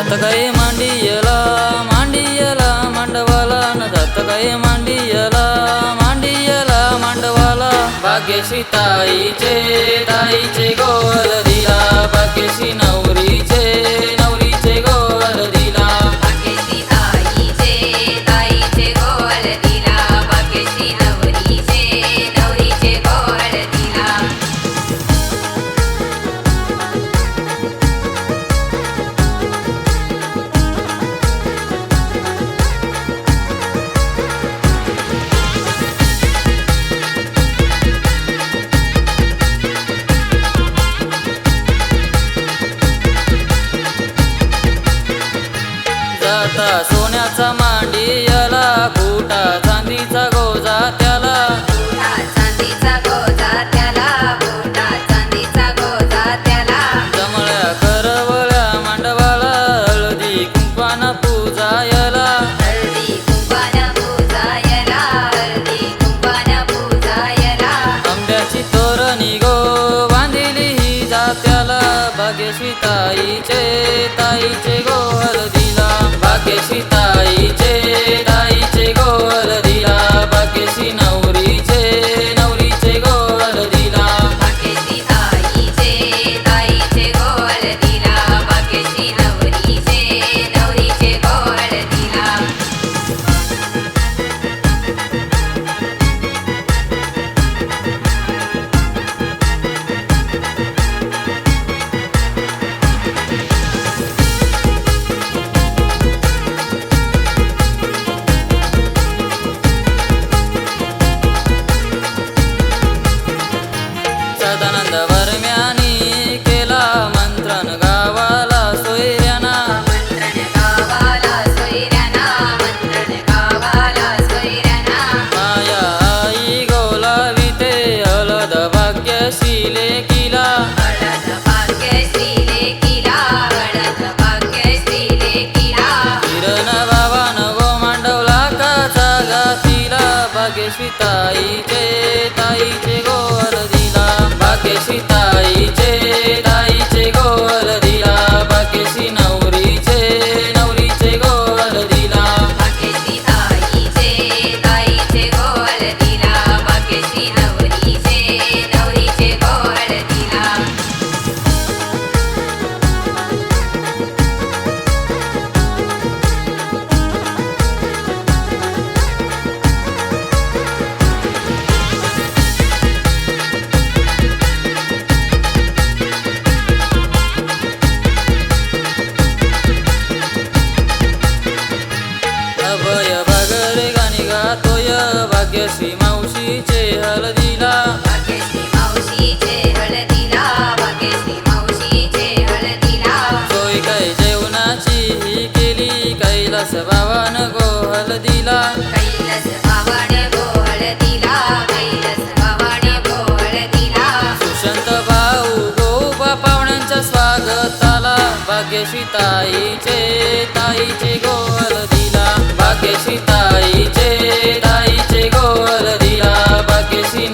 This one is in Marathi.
जात काय मांडियला मांडियला मांडवाला न जात काय मांडियला मांडियला मांडवाला भाग्यश्री ताईचे गोल दिला भाग्यश्री नवरीचे गोल दिला भाग्यश्री ताईचे गोल दिला भाग्यश्री नवरीचे गोल दिला जाता सोन्याचा मांडियाला फुटा चांदीचा गोजा त्याला फुटा चांदीचा गोजा त्याला फुटा चांदीचा गोजा त्याला कमळ्या करवल्या मांडवाला हळदी कुंकवाना पूजायला हळदी कुंकवाना पूजायला हळदी कुंकवाना पूजायला आंब्याची तोरणी गो बांधिली ही जात्याला भाग्यश्री ताईचे गोल दिला भाग्यश्री ताईचे गोल दिला भाग्यश्री नवरीचे गोल दिला भाग्यश्री ताईचे गोल दिला भाग्यश्री नवरीचे गोल दिला सदानंद वरम्यानी केला मंत्रण गावाला सोयऱ्याना मंत्रण गावाला सोयऱ्याना माया आई गोलाविते हळद भाग्यश्री लेकीला हळद भाग्यश्री लेकीला किरण बाबान गो मांडवला काचा गातीला भाग्यश्री ताईचे गोल दिला भाग्यश्री ताईचे गोल दिला भाग्यश्री नवरीचे गोल दिला भाग्यश्री ताईचे गोल दिला भाग्यश्री नवरीचे गोल दिला अभय बगरे गाणी गातोय भाग्यश्री मावशीचे हळदीला भाग्यश्री मावशीचे हळदीला सोय काय जेवणाची ही केली कैलास बाबान गो हळदीला कैलास बाबाने गोळ दिला सुशांत भाऊ गोपा पाहुण्यांच्या स्वागताला भाग्यश्री ताईचे गोल दिला भाग्यश्री ताईचे गोल दिला भाग्यश्री